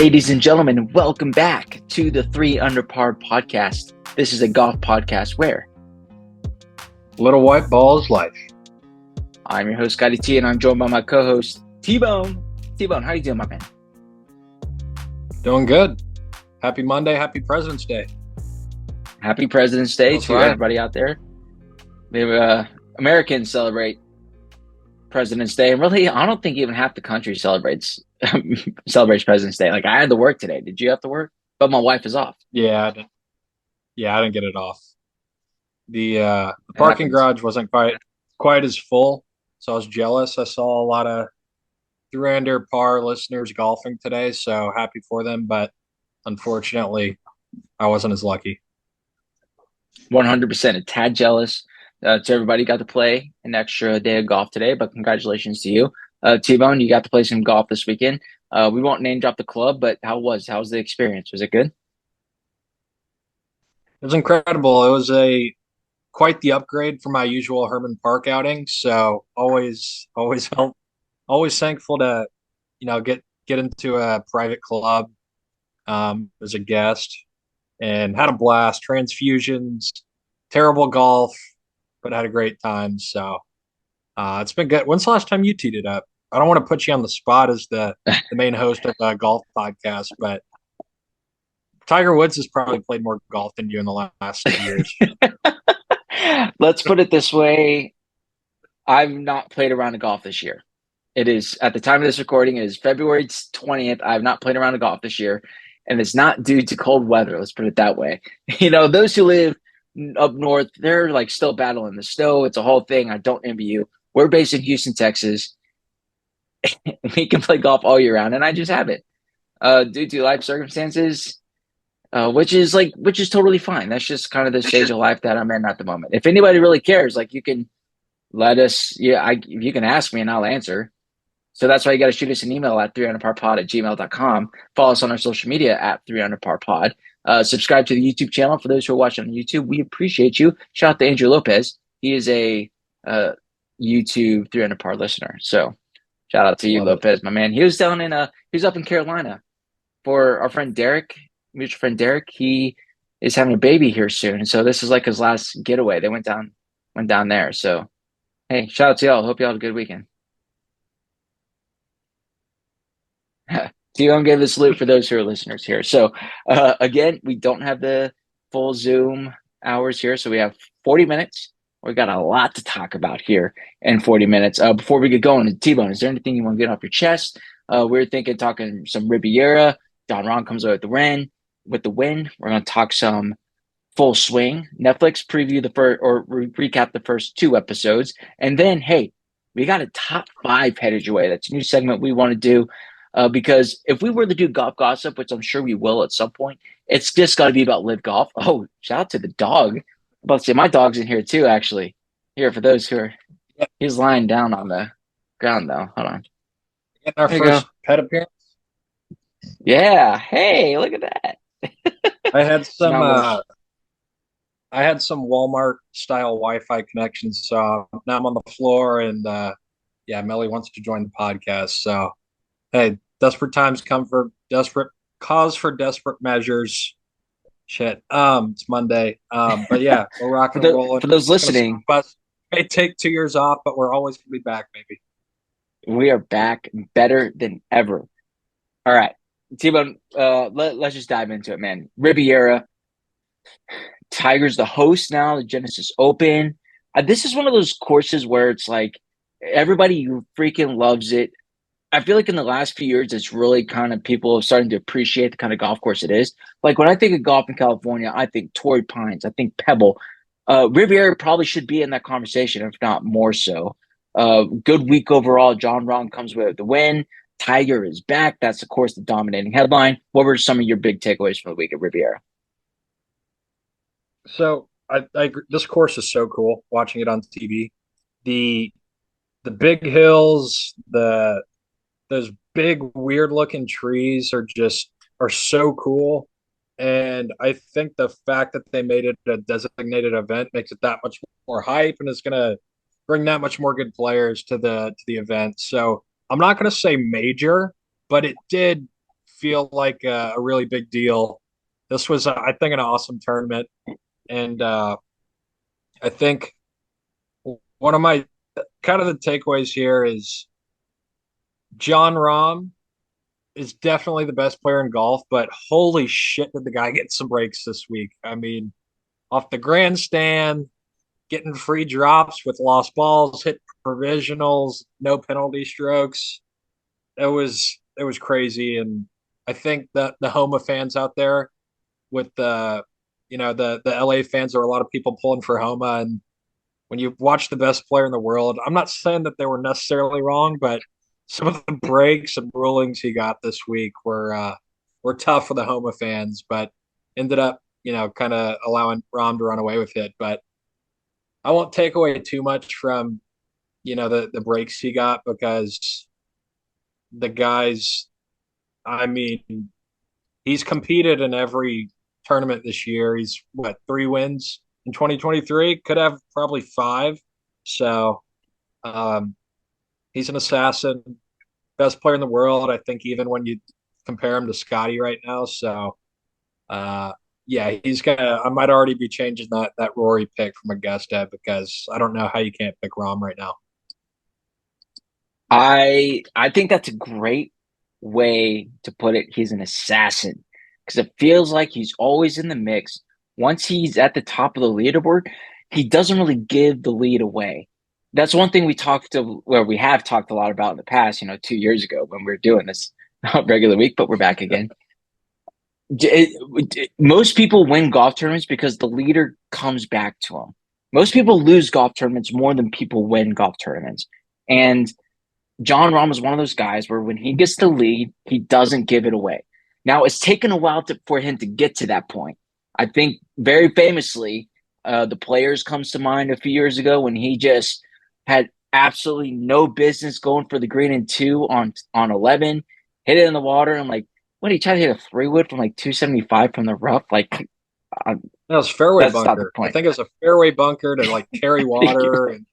Ladies and gentlemen, welcome back to the 3 Under Par podcast. This is a golf podcast where Little White Ball is life. I'm your host, ScottyTee, and I'm joined by my co-host, T-Bone. T-Bone, how you doing, my man? Doing good. Happy Monday. Happy President's Day. Happy President's Day That's to right. everybody out there. Maybe Americans celebrate President's Day, and really, I don't think even half the country celebrates President's Day. Like, I had to work today. Did you have to work? But my wife is off. Yeah, I didn't get it off. The parking garage wasn't quite as full, so I was jealous. I saw a lot of 3 Under Par listeners golfing today, so happy for them. But unfortunately, I wasn't as lucky. 100%. A tad jealous. To everybody got to play an extra day of golf today, but congratulations to you. T-Bone, you got to play some golf this weekend. We won't name drop the club, but how was the experience? Was it good? It was incredible. It was quite the upgrade from my usual Herman Park outing. So always thankful to, get into a private club as a guest, and had a blast. Transfusions, terrible golf, but had a great time. So it's been good. When's the last time you teed it up? I don't want to put you on the spot as the main host of a golf podcast, but Tiger Woods has probably played more golf than you in the last 2 years. Let's put it this way. I've not played a round of golf this year. It is, at the time of this recording, it is February 20th. I have not played a round of golf this year, and it's not due to cold weather. Let's put it that way. Those who live up north, they're like still battling the snow. It's a whole thing. I don't envy you. We're based in Houston, Texas. We can play golf all year round, and I just haven't due to life circumstances, which is totally fine. That's just kind of the stage of life that I'm in at the moment. If anybody really cares, you can let us. You can ask me and I'll answer. So that's why you got to shoot us an email at 3underparpod@gmail.com. Follow us on our social media at 3underparpod. Subscribe to the YouTube channel for those who are watching on YouTube. We appreciate you. Shout out to Andrew Lopez. He is a YouTube 300par listener. So shout out to you, Lopez, my man. He was down in he was up in Carolina for our friend Derek, mutual friend Derek. He is having a baby here soon, so this is like his last getaway. They went down there. So hey, shout out to y'all. Hope y'all had a good weekend. T-Bone gave the salute for those who are listeners here. So again, we don't have the full Zoom hours here, so we have 40 minutes. We got a lot to talk about here in 40 minutes. Before we get going, T-Bone, is there anything you want to get off your chest? We're thinking talking some Riviera. John Rahm comes away with the win. We're going to talk some Full Swing. Netflix preview recap the first 2 episodes. And then, hey, we got a top 5 headed your way. That's a new segment we want to do. Because if we were to do golf gossip, which I'm sure we will at some point, it's just got to be about live golf. Oh, shout out to the dog. I'm about to say my dog's in here too, actually. Here, for those who are, he's lying down on the ground though. Hold on. Getting our first pet appearance. Yeah. Hey, look at that. I had some Walmart style Wi-Fi connections, so now I'm on the floor, and Melly wants to join the podcast. So, hey, desperate times come for desperate measures. Shit. It's Monday. But yeah, we're rocking and rolling. For those listening, may take 2 years off, but we're always gonna be back, baby. We are back better than ever. All right. T-Bone, let's just dive into it, man. Riviera. Tiger's the host now, the Genesis Open. This is one of those courses where it's like everybody freaking loves it. I feel like in the last few years, it's really kind of people are starting to appreciate the kind of golf course it is. Like when I think of golf in California, I think Torrey Pines, I think Pebble. Riviera probably should be in that conversation, if not more so. Good week overall. John Rahm comes with the win. Tiger is back. That's, of course, the dominating headline. What were some of your big takeaways from the week at Riviera? So this course is so cool watching it on TV. The big hills, those big weird looking trees are so cool. And I think the fact that they made it a designated event makes it that much more hype, and it's going to bring that much more good players to the event. So I'm not going to say major, but it did feel like a really big deal. This was, I think, an awesome tournament, and I think one of my kind of the takeaways here is John Rahm is definitely the best player in golf, but holy shit, did the guy get some breaks this week? I mean, off the grandstand, getting free drops with lost balls, hit provisionals, no penalty strokes. It was crazy, and I think that the Homa fans out there with the LA fans, there were a lot of people pulling for Homa, and when you watch the best player in the world, I'm not saying that they were necessarily wrong, but some of the breaks and rulings he got this week were tough for the Homa fans, but ended up kind of allowing Rom to run away with it. But I won't take away too much from the breaks he got because the guys, I mean, he's competed in every tournament this year. He's what, 3 wins in 2023? Could have probably five. So um, he's an assassin, best player in the world. I think even when you compare him to Scotty right now. So uh, yeah, he's gonna. I might already be changing that Rory pick from Augusta because I don't know how you can't pick Rom right now. I think that's a great way to put it. He's an assassin because it feels like he's always in the mix. Once he's at the top of the leaderboard, he doesn't really give the lead away. That's one thing we have talked a lot about in the past, 2 years ago when we were doing this regular week, but we're back again. Most people win golf tournaments because the leader comes back to them. Most people lose golf tournaments more than people win golf tournaments. And John Rahm is one of those guys where when he gets the lead, he doesn't give it away. Now, it's taken a while for him to get to that point. I think very famously, the Players comes to mind a few years ago when he just had absolutely no business going for the green and two on 11, hit it in the water, and like, what, he tried to hit a 3-wood from like 275 from the rough? Like, uh, That was fairway that's not the bunker. I point. think it was a fairway bunker to like carry water and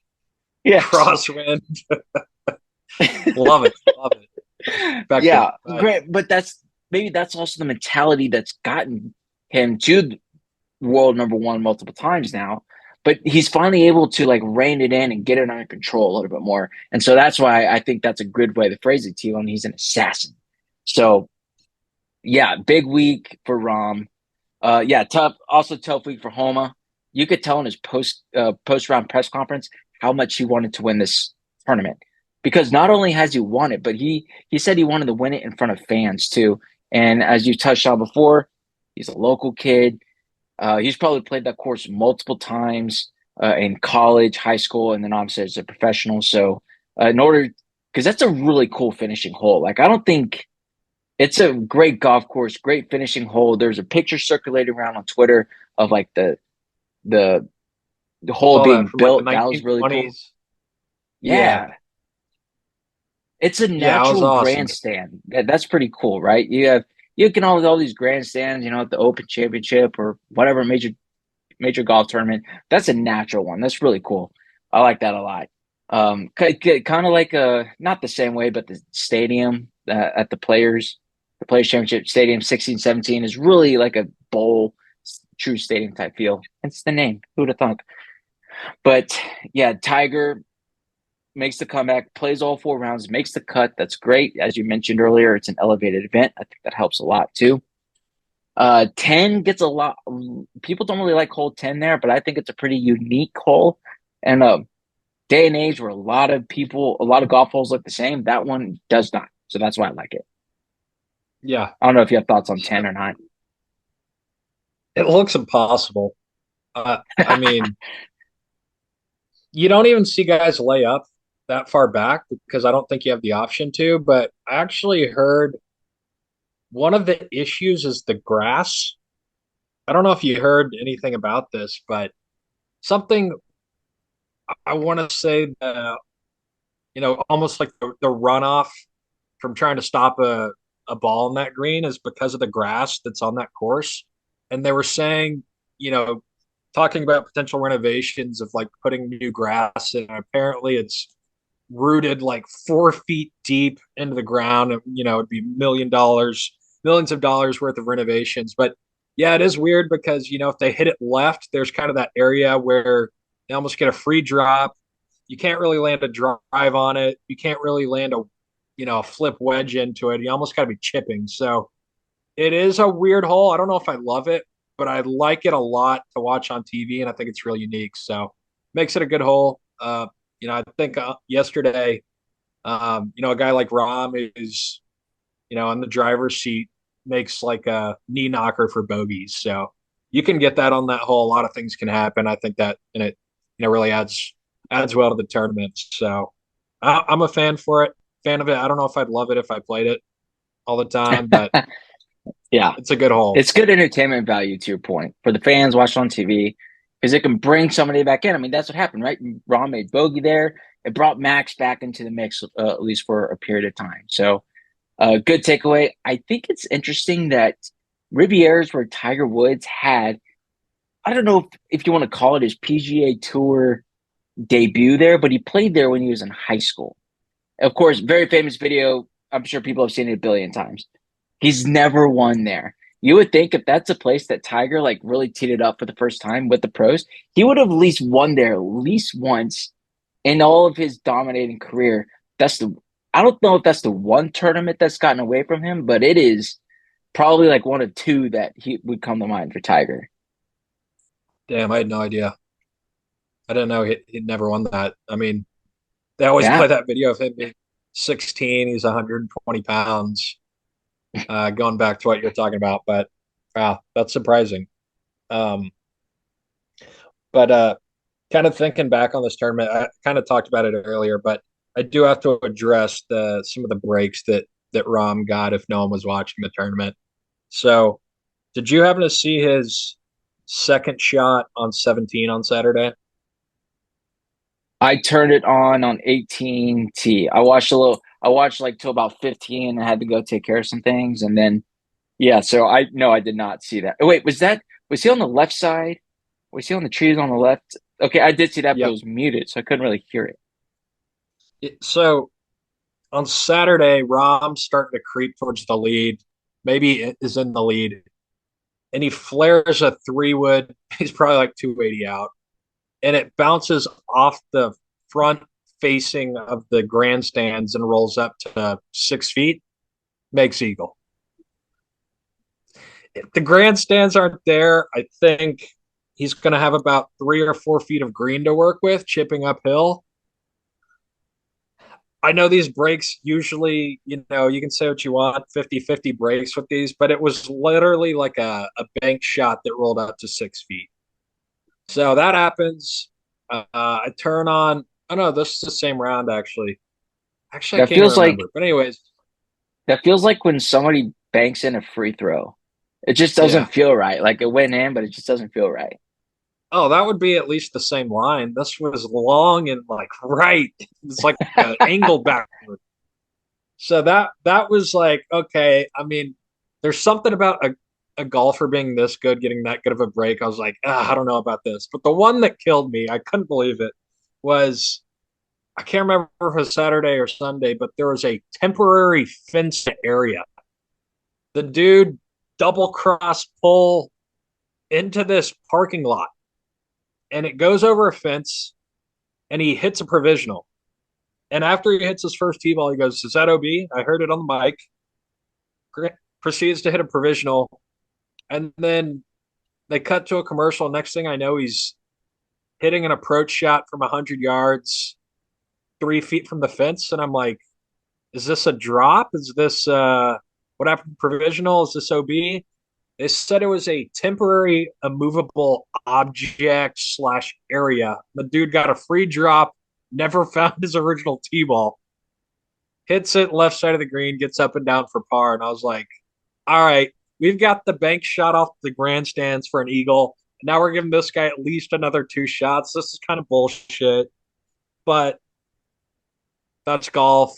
Yes. crosswind. Love it, love it. Effective. Yeah, great. But maybe that's also the mentality that's gotten him to the world number one multiple times now. But he's finally able to like rein it in and get it under control a little bit more. And so that's why I think that's a good way to phrase it, T. He's an assassin. So yeah, big week for Rom. Yeah, tough. Also tough week for Homa. You could tell in his post round press conference how much he wanted to win this tournament because not only has he won it, but he said he wanted to win it in front of fans too. And as you touched on before, he's a local kid. He's probably played that course multiple times in college, high school, and then obviously as a professional. So in order, because that's a really cool finishing hole. Like I don't think it's a great golf course, great finishing hole. There's a picture circulating around on Twitter of like the the hole Saw that being from like the built. That was really cool. 1920s. Yeah, Yeah. It's a yeah, it was natural awesome. grandstand. That's pretty cool, right? You can all these grandstands, at the Open Championship or whatever major golf tournament. That's a natural one. That's really cool. I like that a lot. Kind of like not the same way, but the stadium at the Players Championship Stadium 16, 17 is really like a bowl, true stadium type feel. It's the name. Who'd have thunk? But yeah, Tiger makes the comeback, plays all 4 rounds, makes the cut. That's great. As you mentioned earlier, it's an elevated event. I think that helps a lot too. 10 gets a lot. People don't really like hole 10 there, but I think it's a pretty unique hole. And day and age where a lot of golf holes look the same, that one does not. So that's why I like it. Yeah, I don't know if you have thoughts on 10 or not. it looks impossible. I mean, you don't even see guys lay up that far back because I don't think you have the option to. But I actually heard one of the issues is the grass. I don't know if you heard anything about this, but something I want to say that, almost like the runoff from trying to stop a ball in that green is because of the grass that's on that course. And they were saying, you know, talking about potential renovations of like putting new grass in. Apparently, it's rooted like 4 feet deep into the ground. And, it'd be $1 million millions of dollars worth of renovations. But yeah, it is weird because if they hit it left, there's kind of that area where they almost get a free drop. You can't really land a drive on it. You can't really land a flip wedge into it. You almost got to be chipping. So it is a weird hole. I don't know if I love it, but I like it a lot to watch on TV, and I think it's real unique. So makes it a good hole. I think yesterday, a guy like Rahm is, on the driver's seat, makes like a knee knocker for bogeys. So you can get that on that hole. A lot of things can happen. I think that, and it, really adds well to the tournament. So I'm a fan of it. I don't know if I'd love it if I played it all the time, but Yeah, it's a good hole. it's good entertainment value to your point for the fans watching on TV because it can bring somebody back in. I mean, that's what happened, right? Ron made bogey there. It brought Max back into the mix, at least for a period of time. So, good takeaway. I think it's interesting that Rivieras where Tiger Woods had, I don't know if you want to call it his PGA Tour debut there, but he played there when he was in high school. Of course, very famous video. I'm sure people have seen it a billion times. He's never won there. You would think if that's a place that Tiger like really teed it up for the first time with the pros, he would have at least won there at least once in all of his dominating career. That's the I don't know if that's the one tournament that's gotten away from him, but it is probably like one of two that he would come to mind for Tiger. Damn, I had no idea. I didn't know he'd never won that. I mean, they always Yeah. play that video of him being 16. He's 120 pounds, going back to what you're talking about. But wow, that's surprising. Um, but kind of thinking back on this tournament, I kind of talked about it earlier, but I do have to address some of the breaks that Rom got if no one was watching the tournament. So, did you happen to see his second shot on 17 on Saturday? I turned it on 18T. I watched a little I watched like till about 15 and I had to go take care of some things and then yeah, so I no, I did not see that. Oh, wait, was he on the left side? Was he on the trees on the left? Okay, I did see that, but it Yep. was muted, so I couldn't really hear it. So on Saturday, Rom's starting to creep towards the lead. Maybe is in the lead, and he flares a 3 wood. He's probably like 280 out, and it bounces off the front facing of the grandstands and rolls up to 6 feet. Makes eagle. If the grandstands aren't there, I think he's going to have about 3 or 4 feet of green to work with, chipping uphill. I know these breaks usually, you can say what you want, 50-50 breaks with these, but it was literally like a bank shot that rolled out to 6 feet. So that happens. I turn on, oh no, this is the same round actually. Actually, I That can't even feels like remember. But anyways, that feels like when somebody banks in a free throw. It just yeah. doesn't feel right. Like it went in, but it just doesn't feel right. Oh, that would be at least the same line. This was long and like right. It's like angled backward. So that was like, okay. I mean, there's something about a golfer being this good, getting that good of a break. I was like, I don't know about this. But the one that killed me, I couldn't believe it, was I can't remember if it was Saturday or Sunday, but there was a temporary fenced area. The dude double cross pull into this parking lot, and it goes over a fence, and he hits a provisional. And after he hits his first tee ball, he goes, "Is that OB? I heard it on the mic." Proceeds to hit a provisional, and then they cut to a commercial. Next thing I know, he's hitting an approach shot from 100 yards, 3 feet from the fence, and I'm like, "Is this a drop? Is this what happened? Provisional? Is this OB?" They said it was a temporary immovable object slash area. The dude got a free drop, never found his original tee ball, hits it left side of the green, gets up and down for par, and I was like, all right, we've got the bank shot off the grandstands for an eagle. Now we're giving this guy at least another 2 shots. This is kind of bullshit, but that's golf.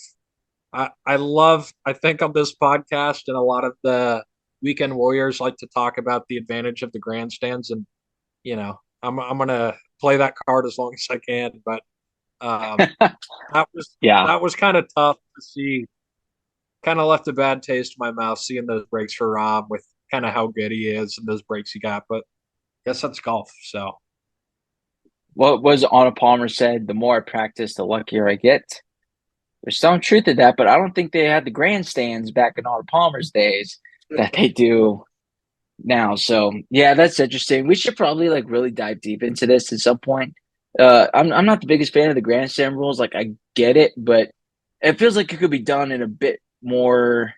I think on this podcast and a lot of the weekend warriors like to talk about the advantage of the grandstands, and I'm gonna play that card as long as I can. But um, that was Yeah. that was kind of tough to see kind of left a bad taste in my mouth seeing those breaks for Rahm with kind of how good he is and those breaks he got. But I guess that's golf. So What was Arnold Palmer said? The more I practice, the luckier I get. There's some truth to that, but I don't think they had the grandstands back in Arnold Palmer's days that they do now. So yeah, that's interesting. We should probably like really dive deep into this at some point. I'm not the biggest fan of the grandstand rules. Like I get it, but it feels like it could be done in a bit more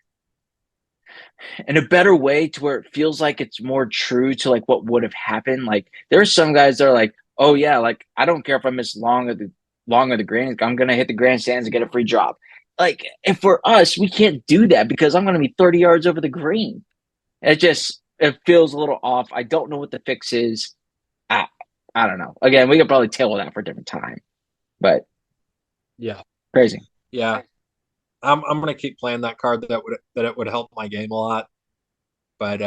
in a better way to where it feels like it's more true to like what would have happened. Like there are some guys that are like, oh yeah, like I don't care if I miss long of the green, I'm gonna hit the grandstands and get a free drop. Like if for us, we can't do that because I'm gonna be 30 yards over the green. It feels a little off. I don't know what the fix is. I I don't know. Again, we could probably tailor that for a different time. But yeah, crazy. yeah, I'm gonna keep playing that card that it would help my game a lot. But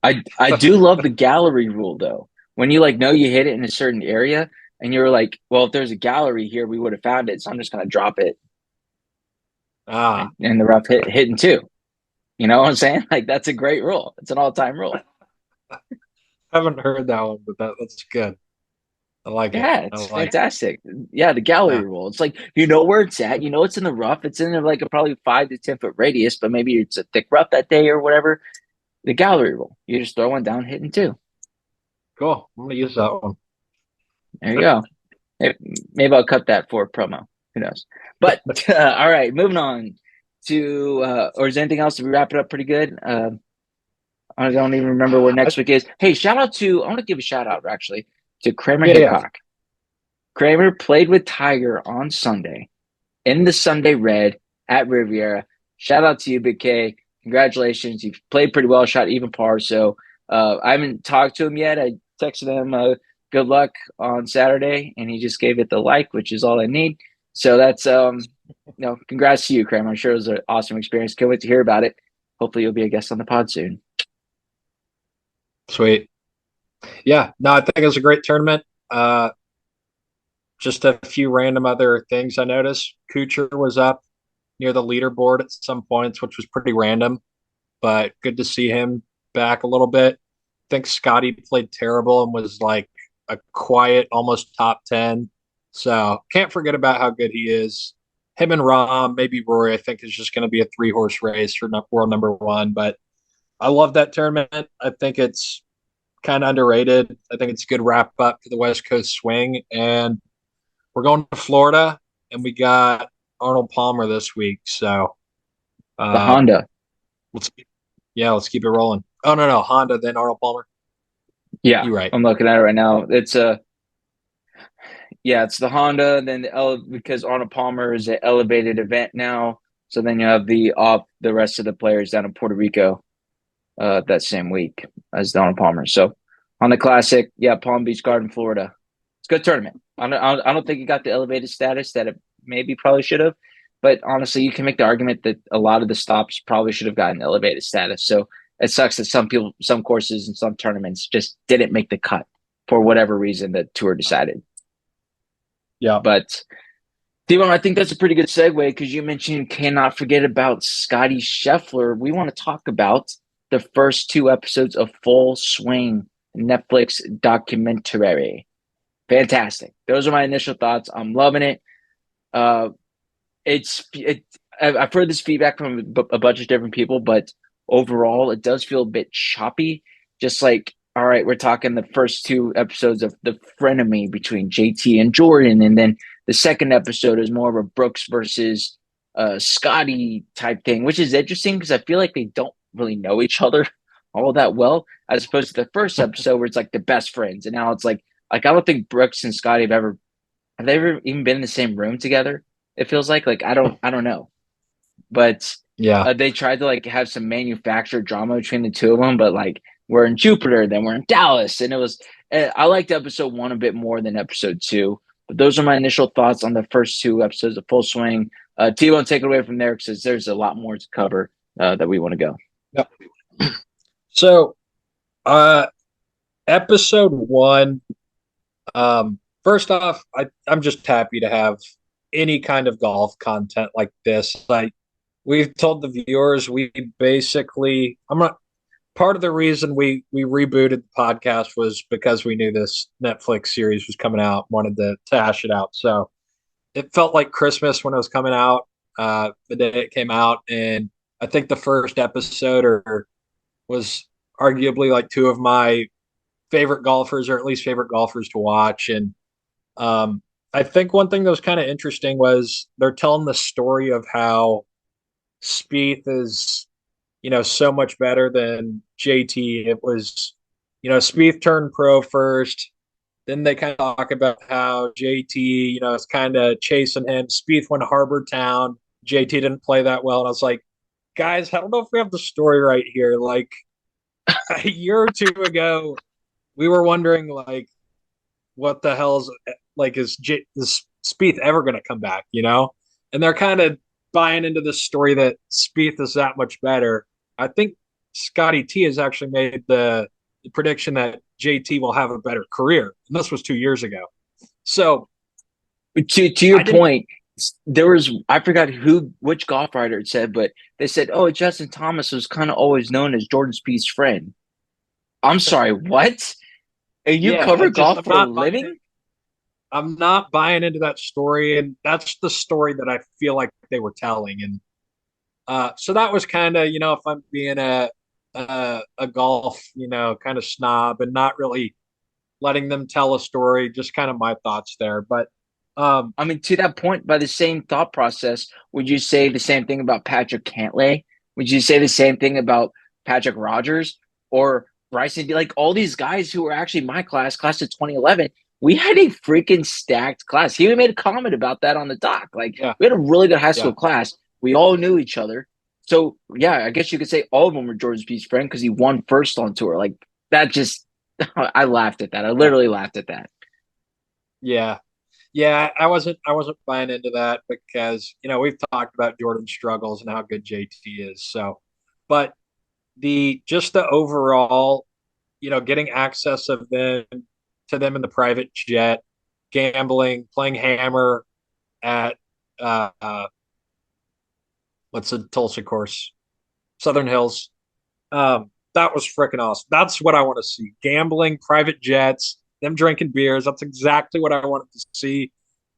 I do love the gallery rule though. When you like know you hit it in a certain area and you're like, well, if there's a gallery here, we would have found it. So I'm just gonna drop it ah, and the rough hitting two. You know what I'm saying? Like that's a great rule. It's an all time rule. haven't heard that one, but that's good. I like it. Yeah, I it's like it. fantastic. Yeah, the gallery Yeah. rule. It's like you know where it's at. You know it's in the rough. It's in like a probably 5 to 10 foot radius, but maybe it's a thick rough that day or whatever. The gallery rule. You just throw one down, hitting two. Cool. I'm gonna use that one. There you go. Maybe I'll cut that for a promo. Who knows? But all right, moving on to or is there anything else? Did we wrap it up pretty good? I don't even remember where next week is. Hey, shout out to I want to give a shout out actually to Kramer Yeah, yeah. Hickok. Kramer played with Tiger on Sunday in the Sunday Red at Riviera. Shout out to you, Big K. Congratulations. You played pretty well, shot even par. So I haven't talked to him yet. I texted him good luck on Saturday, and he just gave it the like, which is all I need. So that's congrats to you, Kramer. I'm sure it was an awesome experience. Can't wait to hear about it. Hopefully you'll be a guest on the pod soon. Sweet. Yeah, no, I think it was a great tournament. Just a few random other things I noticed. Kuchar was up near the leaderboard at some points, which was pretty random, but good to see him back a little bit. I think Scotty played terrible and was like a quiet, almost top 10. So can't forget about how good he is. Him and Rahm, maybe Rory, I think is just going to be a 3 horse race for world number one. But I love that tournament. I think it's kind of underrated. I think it's a good wrap up to the West Coast swing. And we're going to Florida, and we got Arnold Palmer this week. So The uh, Honda. let's let's keep it rolling. Oh no, Honda, then Arnold Palmer. Yeah, You right. I'm looking at it right now. It's the Honda, then because Arnold Palmer is an elevated event now. So then you have the rest of the players down in Puerto Rico that same week as the Arnold Palmer. So on the Classic, yeah, Palm Beach Garden, Florida. It's a good tournament. I don't think it got the elevated status that it maybe probably should have. But honestly, you can make the argument that a lot of the stops probably should have gotten elevated status. So it sucks that some courses and some tournaments just didn't make the cut for whatever reason the tour decided. Yeah. But Devon, I think that's a pretty good segue because you mentioned you cannot forget about Scotty Scheffler. We want to talk about the first 2 episodes of Full Swing Netflix documentary. Fantastic. Those are my initial thoughts. I'm loving it. Uh, I've heard this feedback from a bunch of different people, but overall, it does feel a bit choppy. Just like, all right, we're talking the first 2 episodes of the frenemy between JT and Jordan, and then the second episode is more of a Brooks versus Scotty type thing, which is interesting because I feel like they don't really know each other all that well, as opposed to the first episode where it's like the best friends, and now it's like I don't think Brooks and Scotty have they ever even been in the same room together? It feels like I don't know, but Yeah. they tried to like have some manufactured drama between the two of them, but like we're in Jupiter, then we're in Dallas, and it was I liked episode 1 a bit more than episode 2. But those are my initial thoughts on the first 2 episodes of Full Swing. T-Bone, take it away from there because there's a lot more to cover that we want to go. Yep. So episode 1, first off, I'm just happy to have any kind of golf content like this. I we've told the viewers we basically I'm not part of the reason we rebooted the podcast was because we knew this Netflix series was coming out, wanted to hash it out. So it felt like Christmas when it was coming out, the day it came out, and I think the first episode or was arguably like two of my favorite golfers, or at least favorite golfers to watch. And I think one thing that was kind of interesting was they're telling the story of how Spieth is, so much better than JT. It was, Spieth turned pro first. Then they kind of talk about how JT, is kind of chasing him. Spieth went to Harbor Town. JT didn't play that well. And I was like, guys, I don't know if we have the story right here. Like a year or two ago, we were wondering, like, what the hell's like, is Spieth ever going to come back, And they're kind of buying into this story that Spieth is that much better. I think Scotty T has actually made the prediction that JT will have a better career. And this was 2 years ago. So To your point, there was I forgot which golf writer it said, but they said, "Oh, Justin Thomas was kind of always known as Jordan Spieth's friend." I'm sorry, what? And you yeah, cover golf for a living? I'm not buying into that story, and that's the story that I feel like they were telling. And so that was kind of, if I'm being a golf, kind of snob and not really letting them tell a story, just kind of my thoughts there. But I mean, to that point, by the same thought process, would you say the same thing about Patrick Cantlay? Would you say the same thing about Patrick Rogers or Bryson? Like all these guys who were actually my class of 2011, we had a freaking stacked class. He even made a comment about that on the doc. Like yeah, we had a really good high school yeah, class. We all knew each other. So yeah, I guess you could say all of them were Jordan Spieth's friend because he won first on tour. Like that just, I laughed at that. I yeah, literally laughed at that. yeah. Yeah, I wasn't buying into that because, we've talked about Jordan's struggles and how good JT is. So, but the overall, getting access of them to them in the private jet, gambling, playing hammer at what's the Tulsa course? Southern Hills. That was freaking awesome. That's what I want to see. Gambling, private jets, them drinking beers. That's exactly what I wanted to see.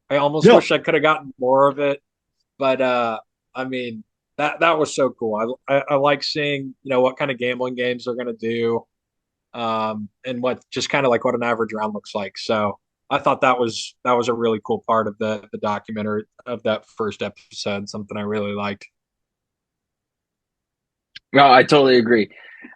I almost No, wish I could have gotten more of it, but I mean that was so cool. I like seeing what kind of gambling games they're gonna do, and what just kind of like what an average round looks like. So I thought that was a really cool part of the documentary of that first episode. Something I really liked. no, I totally agree.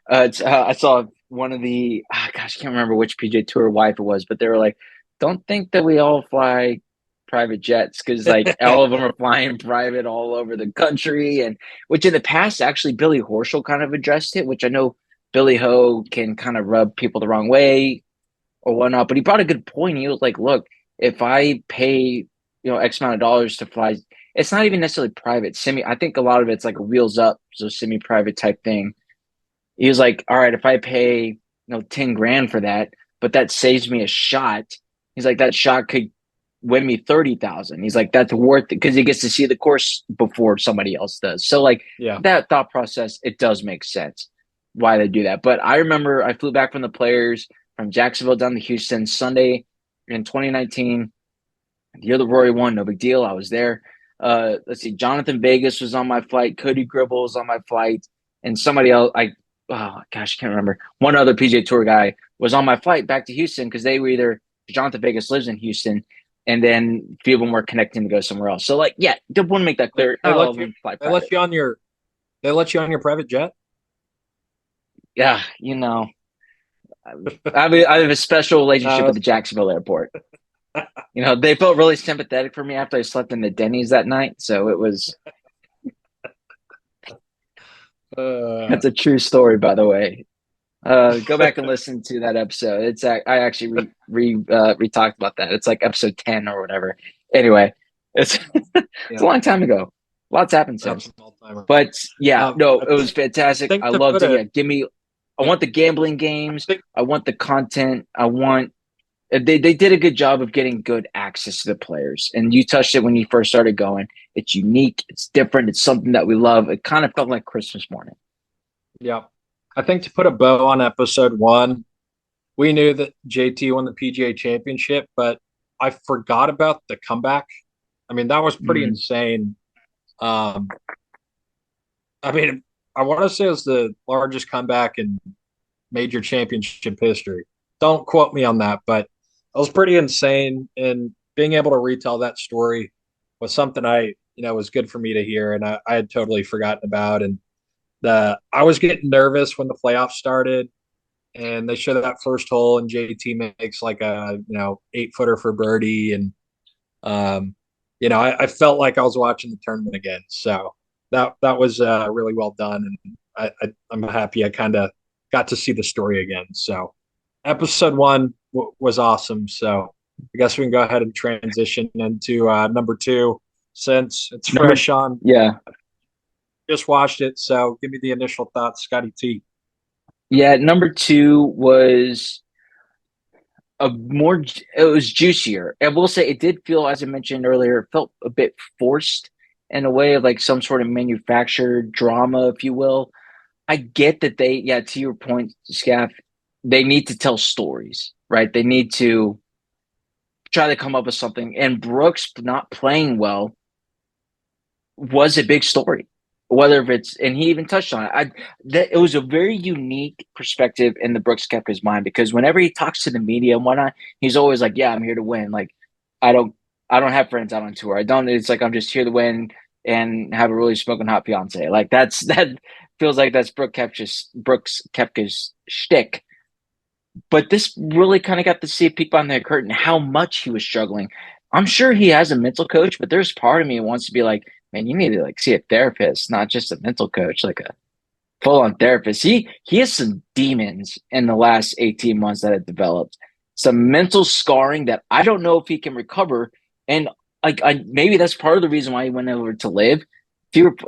I saw one of the, gosh, I can't remember which PJ Tour wife it was, but they were like, "Don't think that we all fly private jets because like all of them are flying private all over the country." And which in the past, actually, Billy Horschel kind of addressed it, which I know Billy Ho can kind of rub people the wrong way or whatnot, but he brought a good point. He was like, "Look, if I pay X amount of dollars to fly, it's not even necessarily private. I think a lot of it's like a wheels up, so semi-private type thing." He was like, all right, if I pay, 10 grand for that, but that saves me a shot. He's like, that shot could win me 30,000. He's like, that's worth it because he gets to see the course before somebody else does. So like Yeah. that thought process, it does make sense why they do that. But I remember I flew back from the Players from Jacksonville down to Houston Sunday in 2019. The year that Rory won, no big deal. I was there. Let's see, Jonathan Vegas was on my flight. Cody Gribble was on my flight, and somebody else. Oh gosh, I can't remember. One other PJ Tour guy was on my flight back to Houston because they were either Jonathan Vegas lives in Houston, and then a few of them were connecting to go somewhere else. So like, yeah, did want to make that They, clear. they Not all let of you them fly they let private. you on your they let you on your private jet? Yeah, I have a special relationship with That's the funny. Jacksonville airport. They felt really sympathetic for me after I slept in the Denny's that night. So it was Uh, that's a true story, by the way. Go back and listen to that episode. I actually re talked about that. It's like episode 10 or whatever. Anyway, it's it's a yeah, long time ago. Lots happened that's since. an all timer. But yeah, no, I it was fantastic. think I to loved put it. a Yeah, give me. I yeah, want the gambling I games. think I want the content. I want They did a good job of getting good access to the players. And you touched it when you first started going. It's unique. It's different. It's something that we love. It kind of felt like Christmas morning. Yeah. I think to put a bow on episode one, we knew that JT won the PGA championship, but I forgot about the comeback. I mean, that was pretty Mm. insane. Um, I mean, I want to say it was the largest comeback in major championship history. Don't quote me on that, but it was pretty insane. And being able to retell that story was something was good for me to hear, and I had totally forgotten about. And I was getting nervous when the playoffs started, and they show that first hole, and JT makes like a 8-footer for birdie, and um, I felt like I was watching the tournament again. So that was really well done, and I'm happy I kind of got to see the story again. So episode one was awesome. So I guess we can go ahead and transition into number two since it's Number, fresh on. yeah, Just watched it, so give me the initial thoughts, Scotty T. yeah. Number two was a more. It was juicier. I will say it did feel, as I mentioned earlier, it felt a bit forced in a way of like some sort of manufactured drama, if you will. I get that yeah, to your point, Scaff, they need to tell stories, right? They need to try to come up with something. And Brooks not playing well was a big story. Whether if it's, and he even touched on it. It was a very unique perspective in the Brooks Koepka's mind, because whenever he talks to the media and whatnot, he's always like, "Yeah, I'm here to win. Like, I don't, I don't have friends out on tour. I don't. It's like I'm just here to win and have a really smoking hot fiance." Like that feels like that's Brooks Koepka's shtick. But this really kind of got to see a peek behind the curtain how much he was struggling. I'm sure he has a mental coach, but there's part of me that wants to be like, man, you need to like see a therapist, not just a mental coach, like a full on therapist. He has some demons in the last 18 months that have developed, some mental scarring that I don't know if he can recover. And like maybe that's part of the reason why he went over to live.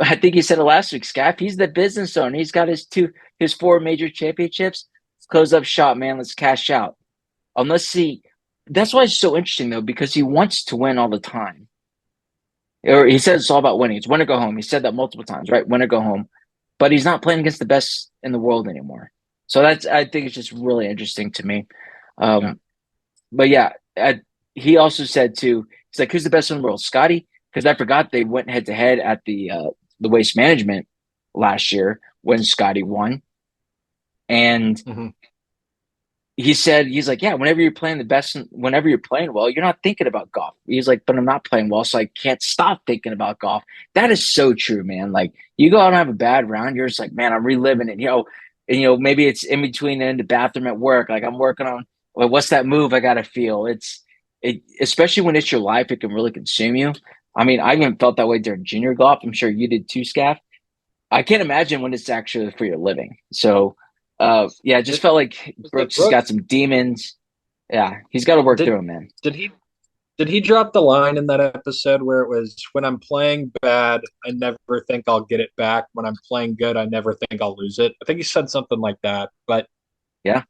I think he said it last week, Scaff. He's the business owner. He's got his four major championships. Let's close up shop, man. Let's cash out. Unless he, that's why it's so interesting though, because he wants to win all the time. Or he says it's all about winning. It's win or go home. He said that multiple times, right? Win or go home. But he's not playing against the best in the world anymore. So I think it's just really interesting to me. Yeah. Um, but yeah, he also said too, he's like, who's the best in the world? Scotty? Because I forgot they went head to head at the Waste Management last year when Scotty won. And Mm-hmm. he said, he's like, yeah, whenever you're playing the best, whenever you're playing well, you're not thinking about golf. He's like, but I'm not playing well, so I can't stop thinking about golf. That is so true, man. Like you go out and have a bad round, you're just like, man, I'm reliving it. And maybe it's in between and in the bathroom at work. Like I'm working on, well, what's that move I gotta feel? Especially when it's your life, it can really consume you. I mean, I even felt that way during junior golf. I'm sure you did too, Scaff. I can't imagine when it's actually for your living. So yeah, it just It felt like was it Brooks has got Brooks? some demons. Yeah, he's got to work through Did them, man. did he did he drop the line in that episode where it was when I'm playing bad, I never think I'll get it back. When I'm playing good, I never think I'll lose it. I think he said something like that. But Yeah.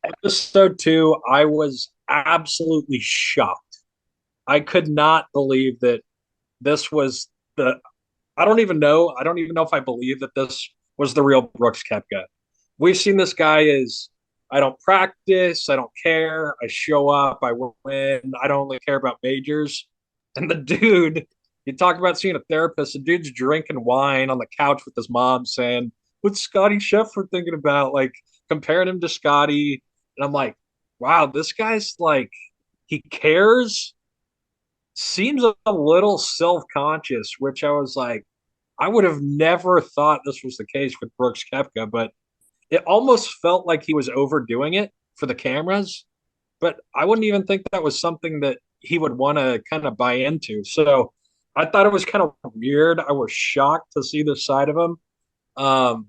episode two, I was absolutely shocked. I could not believe that this was the I don't even know. I don't even know if I believe that this was the real Brooks Koepka. We've seen this guy as I don't practice, I don't care, I show up, I win, I don't really care about majors. And the dude, you talk about seeing a therapist, the dude's drinking wine on the couch with his mom saying, what's Scotty Scheffler thinking about? Like comparing him to Scotty. And I'm like, wow, this guy's like, he cares, seems a little self conscious, which I was like, I would have never thought this was the case with Brooks Koepka, but it almost felt like he was overdoing it for the cameras. But I wouldn't even think that was something that he would want to kind of buy into. So I thought it was kind of weird. I was shocked to see this side of him. Um,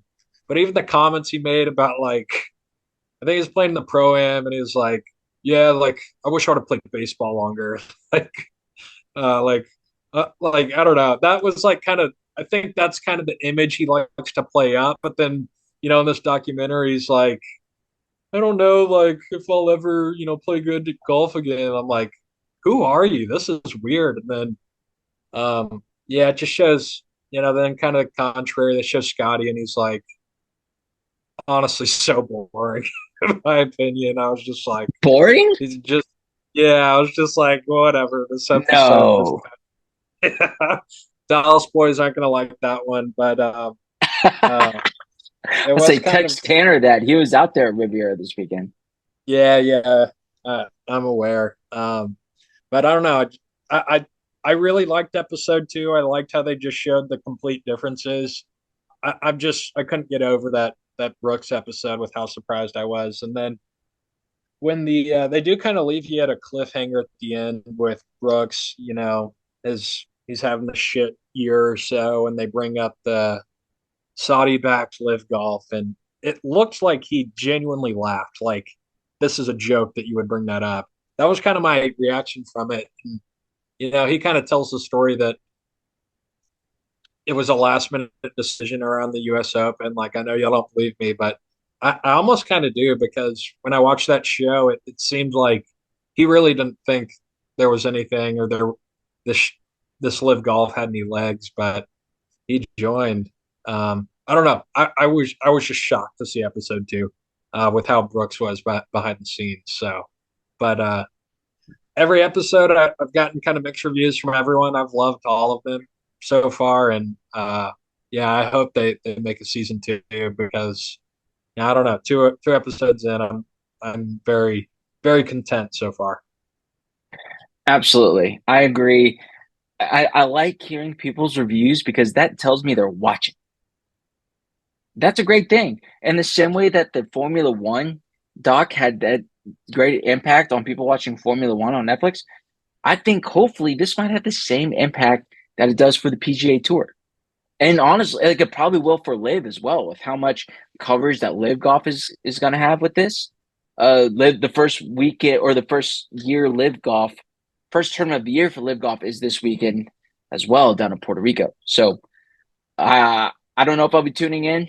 but even the comments he made about like, I think he was playing the pro am and he was like, yeah, like I wish I would have played baseball longer. like, like, like I don't know. That was like kind of. I think that's kind of the image he likes to play up. But then, in this documentary, he's like, I don't know, like if I'll ever, play good golf again. I'm like, who are you? This is weird. And then, yeah, it just shows, then kind of contrary, they show Scotty, and he's like, honestly, so boring, in my opinion. I was just like, Boring? he's just, yeah, I was just like, whatever. This episode just, No. Dallas boys aren't gonna like that one, but uh, it I'll was say kind of, text Tanner that he was out there at Riviera this weekend. yeah, yeah. I'm aware. But I don't know. I really liked episode 2. I liked how they just showed the complete differences. I couldn't get over that Brooks episode with how surprised I was. And then when they do kind of leave you at a cliffhanger at the end with Brooks, as he's having a shit year or so, and they bring up the Saudi backed live golf, and it looks like he genuinely laughed. Like this is a joke that you would bring that up. That was kind of my reaction from it. And, he kind of tells the story that it was a last minute decision around the US Open. Like, I know y'all don't believe me, but I almost kind of do, because when I watched that show, it seemed like he really didn't think there was anything, or this this live golf had any legs, but he joined. I don't know. I was just shocked to see episode 2, with how Brooks was behind the scenes. So, but every episode I've gotten kind of mixed reviews from everyone. I've loved all of them so far, and yeah, I hope they make a season 2, because yeah, I don't know, two episodes in, I'm very very content so far. Absolutely. I agree. I like hearing people's reviews because that tells me they're watching. That's a great thing. And the same way that the Formula One doc had that great impact on people watching Formula One on Netflix, I think hopefully this might have the same impact that it does for the PGA Tour. And honestly, like it probably will for Live as well, with how much coverage that Live Golf is going to have with this. Live the first weekend or the first year Live Golf, first tournament of the year for Live Golf is this weekend as well down in Puerto Rico. So I don't know if I'll be tuning in.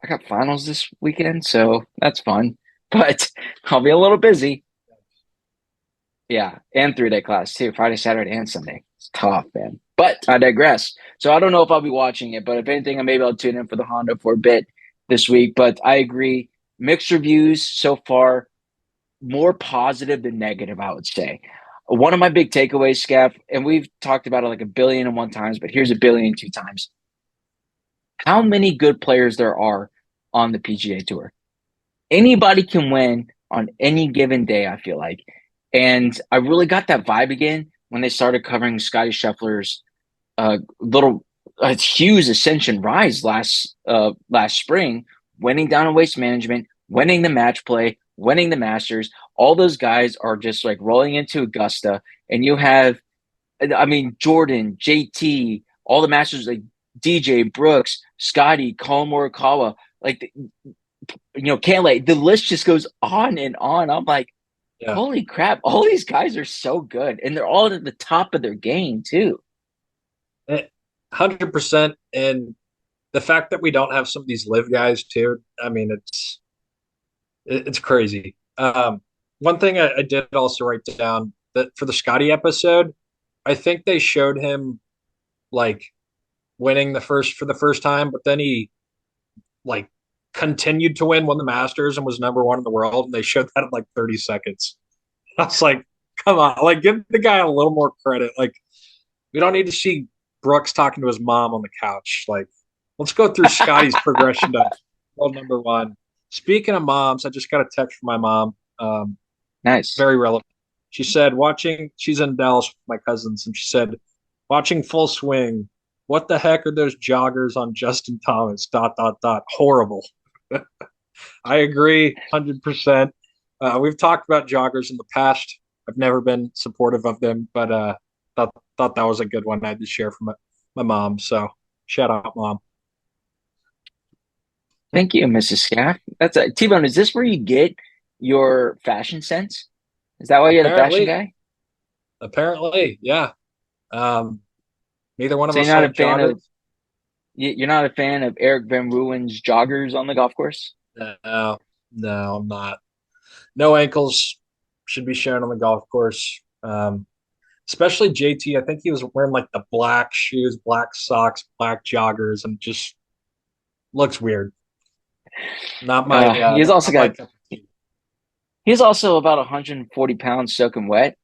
I got finals this weekend, so that's fun. But I'll be a little busy. Yeah, and 3-day class too, Friday, Saturday, and Sunday. It's tough, man. But I digress. So I don't know if I'll be watching it, but if anything, maybe I'll tune in for the Honda for a bit this week. But I agree. Mixed reviews so far, more positive than negative, I would say. One of my big takeaways, Scaff, and we've talked about it like a billion and one times, but here's a billion and two times. How many good players there are on the PGA Tour? Anybody can win on any given day, I feel like. And I really got that vibe again when they started covering Scotty Scheffler's little huge ascension rise last spring, winning down in Waste Management, winning the match play, winning the Masters. All those guys are just like rolling into Augusta, and you have, I mean, Jordan, JT, all the Masters like DJ Brooks, Scotty, Colin Morikawa, like Cantlay. The list just goes on and on. I'm like, Yeah. holy crap! All these guys are so good, and they're all at the top of their game too. 100%. And the fact that we don't have some of these live guys too, I mean, it's crazy. One thing I did also write down, that for the Scotty episode, I think they showed him like winning for the first time, but then he like continued to won the Masters, and was number one in the world, and they showed that in like 30 seconds. I was like, come on, like give the guy a little more credit. Like we don't need to see Brooks talking to his mom on the couch. Like let's go through Scotty's progression to world number one. Speaking of moms, I just got a text from my mom. Nice. Very relevant. She said, she's in Dallas with my cousins, and she said, watching Full Swing, what the heck are those joggers on Justin Thomas? Dot, dot, dot. Horrible. I agree 100%. We've talked about joggers in the past. I've never been supportive of them, but thought that was a good one I had to share from my mom. So shout out, mom. Thank you, Mrs. Scaff. That's a T-Bone. Is this where you get your fashion sense? Is that why you're the fashion Apparently, guy? yeah. Um, Neither one of So us like joggers. you're not a fan of Eric Van Ruin's joggers on the golf course? No, No, I'm not. No ankles should be shown on the golf course. Especially JT. I think he was wearing like the black shoes, black socks, black joggers, and just looks weird. He's also Not my got cup of tea. he's also about 140 pounds soaking wet.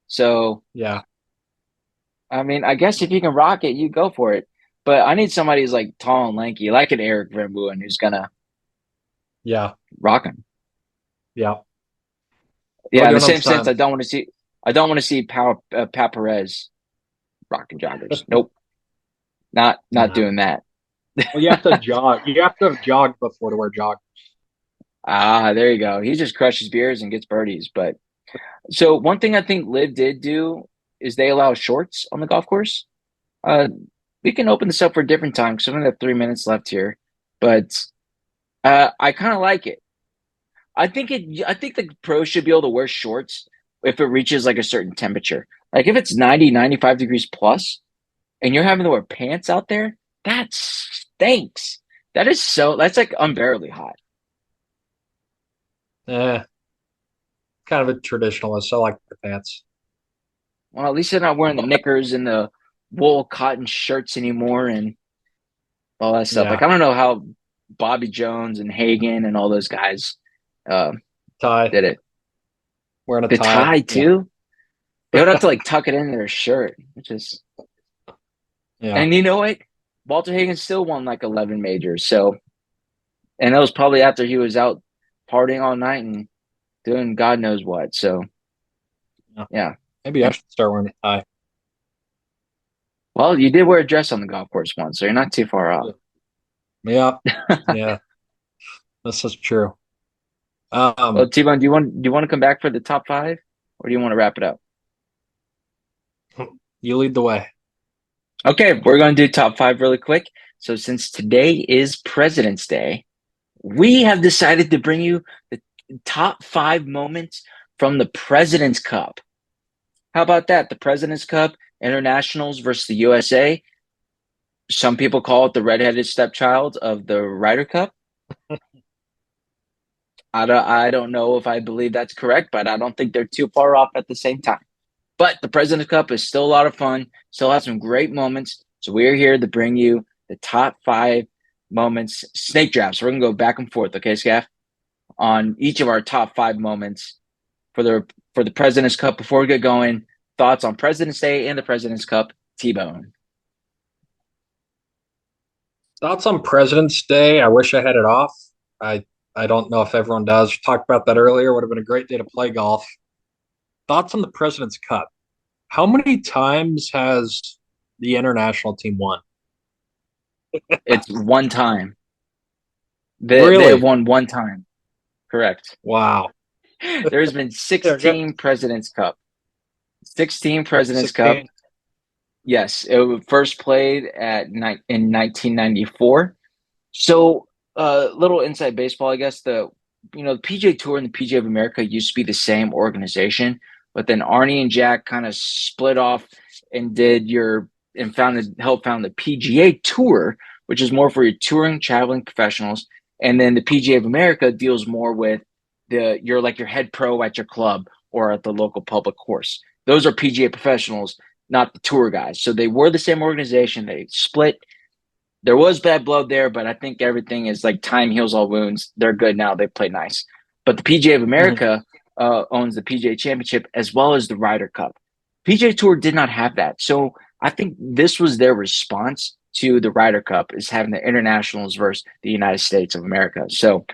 So Yeah, I mean, I guess if you can rock it, you go for it. But I need somebody who's like tall and lanky, like an Eric Vermeulen, who's gonna yeah, rock him. yeah. What Yeah, are in we the doing on same sense, time? I don't want to see Pat Perez rocking joggers. Nope, not No. doing that. Well, you have to jog. You have to have jogged before to wear joggers. Ah, there you go. He just crushes beers and gets birdies. But so one thing I think Liv did do is they allow shorts on the golf course. Uh, we can open this up for a different time because we only have 3 minutes left here. But I kind of like it. I think the pros should be able to wear shorts if it reaches like a certain temperature. Like if it's 90, 95 degrees plus and you're having to wear pants out there, that stinks. That's like unbearably hot. Eh, kind of a traditionalist. I like the pants. Well, at least they're not wearing the knickers and the wool cotton shirts anymore and all that stuff. Like Yeah, I don't know how Bobby Jones and Hagen and all those guys uh, tie. did it. Wearing a The tie. tie Yeah, too. They would have to like tuck it in their shirt, which is. yeah. And you know what? Walter Hagen still won like 11 majors. So, and that was probably after he was out partying all night and doing God knows what. So, Yeah. yeah. Maybe I should start wearing a tie. Well, you did wear a dress on the golf course once, so you're not too far off. Yeah, yeah. This is true. Well, Um, T-Bone, do you want to come back for the top five, or do you want to wrap it up? you lead the way. Okay, we're going to do top five really quick. So, since today is President's Day, we have decided to bring you the top five moments from the President's Cup. How about that? The President's Cup, Internationals versus the USA. Some people call it the redheaded stepchild of the Ryder Cup. I don't know if I believe that's correct, but I don't think they're too far off at the same time. But the President's Cup is still a lot of fun, still has some great moments. So we're here to bring you the top five moments, snake drafts. We're going to go back and forth, okay, Scaff, on each of our top five moments for the President's Cup. Before we get going, thoughts on President's Day and the President's Cup, T-Bone. Thoughts on President's Day? I wish I had it off. I I don't know if everyone does. We talked about that earlier. Would have been a great day to play golf. Thoughts on the President's Cup? How many times has the international team won? It's one time. They have Really? won one time. Correct. Wow. There's been They're good. 16 President's Cup. 16 Only President's Cup. 16. Yes, it was first played in 1994. So, little inside baseball, I guess the PGA Tour and the PGA of America used to be the same organization, but then Arnie and Jack kind of split off and helped found the PGA Tour, which is more for your touring, traveling professionals, and then the PGA of America deals more with your head pro at your club or at the local public course. Those are PGA professionals, not the tour guys. So they were the same organization. They split. There was bad blood there, but I think everything is like time heals all wounds. They're good now. They play nice. But the PGA of Mhm. America owns the PGA Championship as well as the Ryder Cup. PGA Tour did not have that. So I think this was their response to the Ryder Cup is having the internationals versus the United States of America. So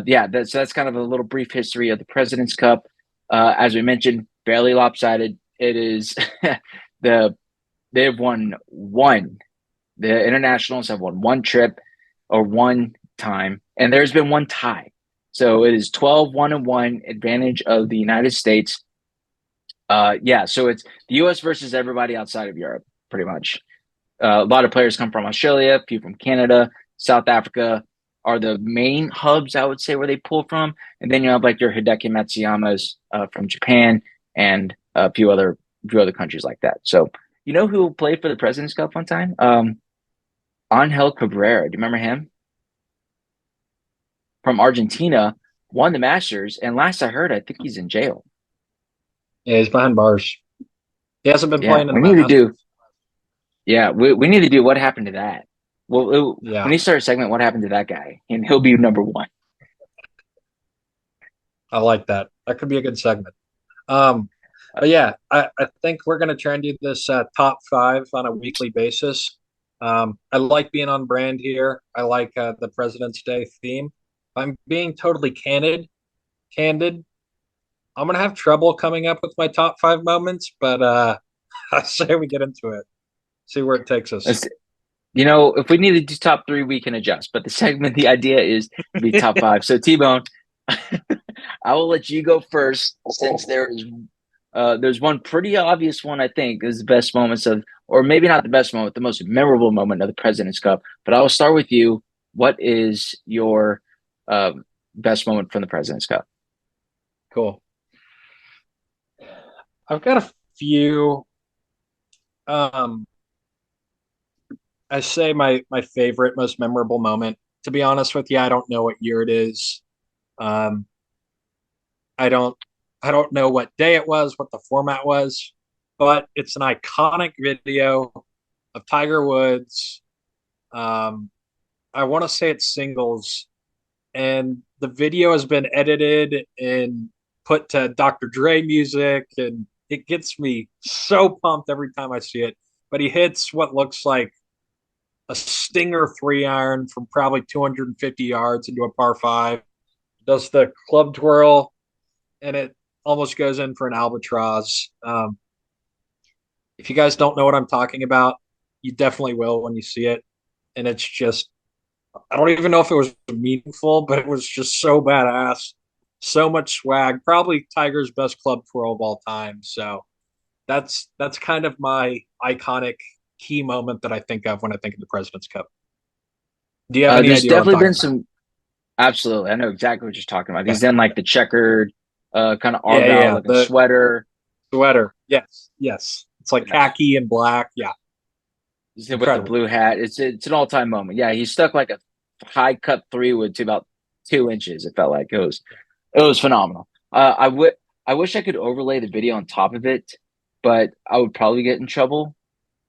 yeah, that's kind of a little brief history of the President's Cup. As we mentioned, fairly lopsided. It is the they've won one. The internationals have won one trip or one time, and there's been one tie. So it is 12-1-1 advantage of the United States. Yeah, so it's the US versus everybody outside of Europe, pretty much. A lot of players come from Australia, a few from Canada, South Africa are the main hubs, I would say, where they pull from. And then you have like your Hideki Matsuyamas from Japan and a few other countries like that. So you know who played for the President's Cup one time? Angel Cabrera. Do you remember him? From Argentina. won the Masters, and last I heard, I think he's in jail. Yeah, he's behind bars. He hasn't been Yeah, playing in we the need to do. Masters. Yeah, we need to do what happened to that. Well, we Yeah, need to start a segment. What happened to that guy? And he'll be number one. I like that. That could be a good segment. Um, Uh, but yeah, I think we're going to try and do this top five on a weekly basis. I like being on brand here. I like the President's Day theme. I'm being totally candid. I'm going to have trouble coming up with my top five moments, but I say we get into it, see where it takes us. let's- if we need to do top three, we can adjust. But the segment, the idea is to be top five. So T-Bone, I will let you go first since there's one pretty obvious one I think is the best moments of, or maybe not the best moment, the most memorable moment of the President's Cup. But I will start with you. What is your best moment from the President's Cup? Cool. I've got a few. Um, I say my favorite, most memorable moment. To be honest with you, I don't know what year it is. Um, I don't I don't know what day it was, what the format was, but it's an iconic video of Tiger Woods. Um, I want to say it's singles, and the video has been edited and put to Dr. Dre music, and it gets me so pumped every time I see it. But he hits what looks like a stinger 3 iron from probably 250 yards into a par five, does the club twirl, and it almost goes in for an albatross. If you guys don't know what I'm talking about, you definitely will when you see it. And it's just, I don't even know if it was meaningful, but it was just so badass. So much swag. Probably Tiger's best club twirl of all time. So that's kind of my iconic key moment that I think of when I think of the President's Cup. Do you have any There's idea what I'm definitely talking been about? some. Absolutely, I know exactly what you're talking about. Okay. He's in like the checkered, kind of Yeah, argyle yeah. looking The sweater. sweater. Yes, yes. It's like Yeah, khaki and black. Yeah, he's with the incredible. blue hat. It's an all time moment. Yeah, he stuck like a high cut three wood to about 2 inches. It felt like it was phenomenal. I wish I could overlay the video on top of it, but I would probably get in trouble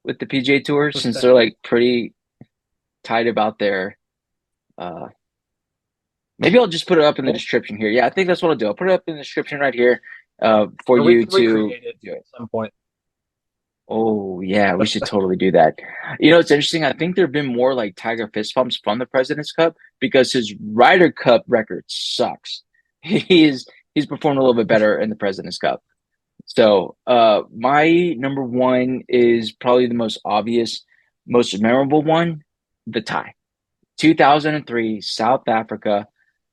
with the PGA Tour What's since that? they're like pretty tight about their. Uh, Maybe I'll just put it up in the Well, description here. Yeah, I think that's what I'll do. I'll put it up in the description right here for or we you could to recreate it do it. at some point. Oh yeah, we should totally do that. It's interesting. I think there have been more like Tiger fist bumps from the President's Cup because his Ryder Cup record sucks. He's performed a little bit better in the President's Cup. So my number one is probably the most obvious, most memorable one, the tie. 2003 South Africa,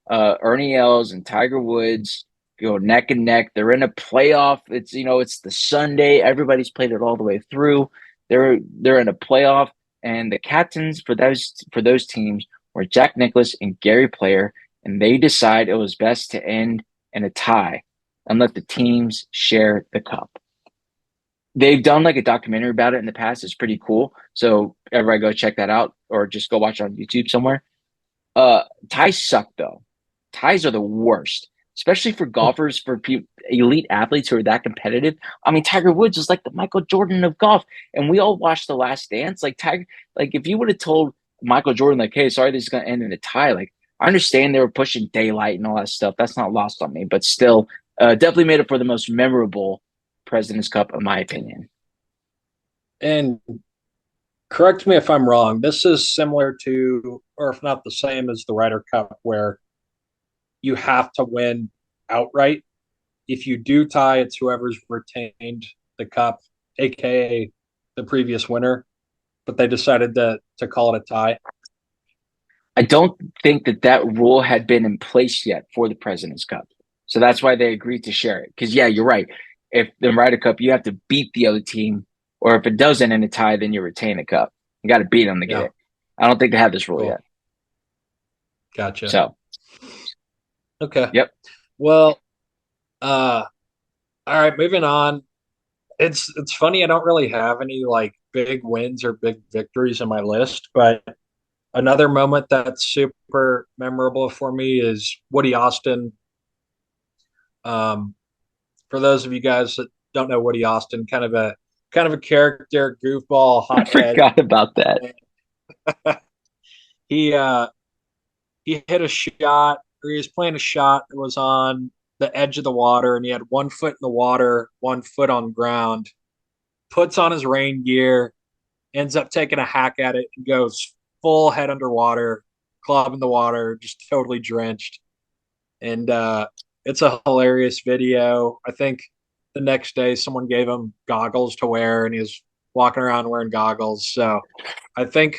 Ernie Els and Tiger Woods go neck and neck. They're in a playoff. It's the Sunday. Everybody's played it all the way through. They're in a playoff, and the captains for those teams were Jack Nicklaus and Gary Player, and they decide it was best to end in a tie and let the teams share the cup. They've done like a documentary about it in the past. It's pretty cool. So everybody go check that out or just go watch it on YouTube somewhere. Uh, Ties suck though. Ties are the worst, especially for golfers, for elite athletes who are that competitive. I mean, Tiger Woods is like the Michael Jordan of golf, and we all watched The Last Dance. Like Tiger, like if you would have told Michael Jordan, like, "Hey, sorry, this is going to end in a tie," like I understand they were pushing daylight and all that stuff. That's not lost on me, but still, definitely made it for the most memorable President's Cup, in my opinion. And correct me if I'm wrong. This is similar to, or if not the same as the Ryder Cup, where you have to win outright. If you do tie, it's whoever's retained the cup, aka the previous winner. But they decided to call it a tie. I don't think that rule had been in place yet for the President's Cup. So that's why they agreed to share it. Because, yeah, you're right. If the Ryder Cup, you have to beat the other team, or if it doesn't in a tie, then you retain the cup. You got to beat them to get Yeah, it. I don't think they have this rule cool. yet. Gotcha. So, Okay. yep. Well, uh, all right, moving on. It's funny I don't really have any like big wins or big victories on my list, but Another moment that's super memorable for me is Woody Austin. Um, for those of you guys that don't know Woody Austin, kind of a character, goofball, I hothead. forgot about that. He he hit a shot, or he was playing a shot that was on the edge of the water, and he had 1 foot in the water, 1 foot on ground. Puts on his rain gear, ends up taking a hack at it, and goes full head underwater, club in the water, just totally drenched. And it's a hilarious video. I think the next day someone gave him goggles to wear, and he was walking around wearing goggles. So I think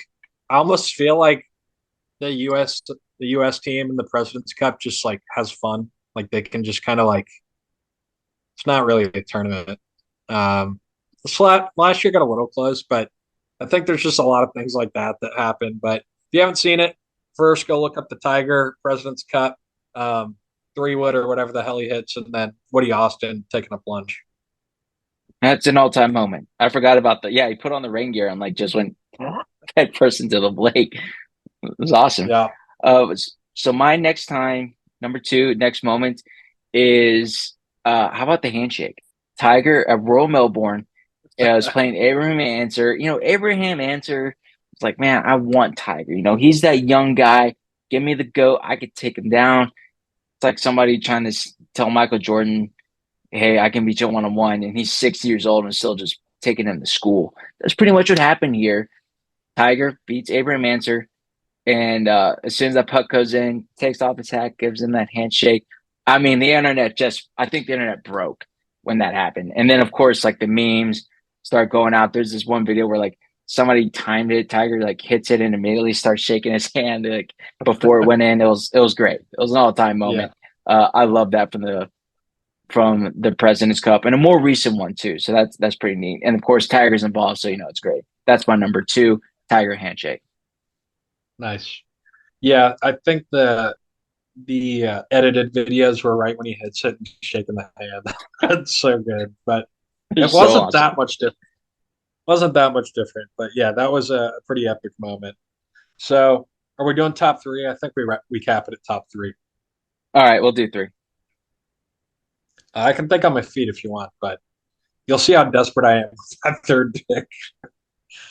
I almost feel like the U.S. team in the President's Cup just like has fun. Like they can just kind of like it's not really a tournament. Um, last year got a little close, but I think there's just a lot of things like that that happen. But if you haven't seen it, first go look up the Tiger President's Cup, 3 wood or whatever the hell he hits, and then Woody Austin taking a plunge. That's an all-time moment. I forgot about that. Yeah, he put on the rain gear and like just went head first into the lake. It was awesome. Yeah. So my next time, number two, next moment is how about the handshake? Tiger at Royal Melbourne. I was playing Abraham Answer. Abraham Answer was like, man, I want Tiger. He's that young guy. Give me the goat. I could take him down. It's like somebody trying to tell Michael Jordan, hey, I can beat you one on one. And he's 60 years old and still just taking him to school. That's pretty much what happened here. Tiger beats Abraham Answer. And as soon as that puck goes in, takes off his hat, gives him that handshake. I mean, I think the internet broke when that happened. And then, of course, like the memes start going out. There's this one video where like somebody timed it. Tiger like hits it and immediately starts shaking his hand like before it went in. It was great. It was an all time Yeah. moment. I love that from the President's Cup and a more recent one too. So that's pretty neat. And of course, Tiger's involved, so it's great. That's my number two, Tiger handshake. Nice. Yeah, I think the edited videos were right when he hits it and shaking the hand. That's so good. But it It's so wasn't awesome. that much different. Wasn't that much different. But yeah, that was a pretty epic moment. So are we doing top three? I think we cap it at top three. All right, we'll do three. I can think on my feet if you want, but you'll see how desperate I am with that third pick.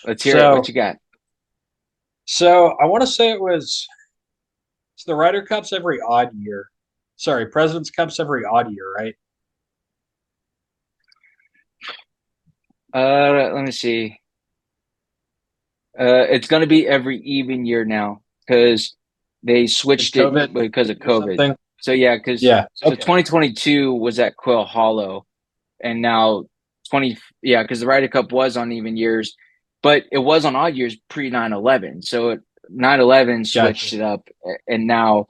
Let's hear it. What So you got? so I want to say it's the Ryder Cup's every odd year. Sorry, President's Cup's every odd year, right? Let me see. It's going to be every even year now because they Did switched it COVID because of or COVID. something? So yeah, because Yeah. so Okay. 2022 was at Quail Hollow, and now 20 because the Ryder Cup was on even years, but it was on odd years pre 9/11. So 9/11 Gotcha. switched it up, and now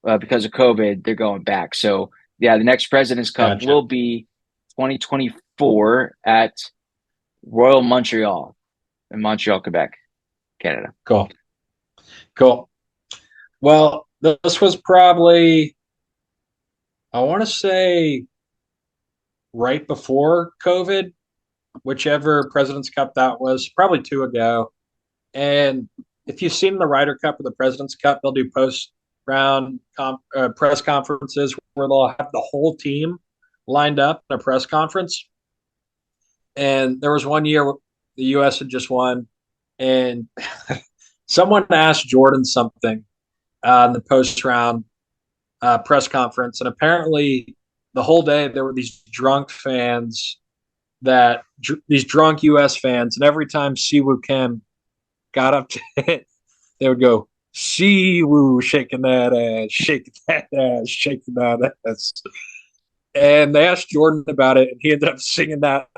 because of COVID, they're going back. So yeah, the next President's Cup Gotcha. will be 2024 at Royal Montreal in Montreal, Quebec, Canada. Cool. Cool. Well, this was probably, I want to say, right before COVID, whichever President's Cup that was, probably two ago. And if you've seen the Ryder Cup or the President's Cup, they'll do post round press conferences where they'll have the whole team lined up in a press conference. And there was one year the U.S. had just won, and someone asked Jordan something in the post round press conference, and apparently the whole day there were these drunk fans these drunk U.S. fans, and every time Siwoo Kim got up to it, they would go Siwoo shaking that ass, shaking that ass, shaking that ass. And they asked Jordan about it, and he ended up singing that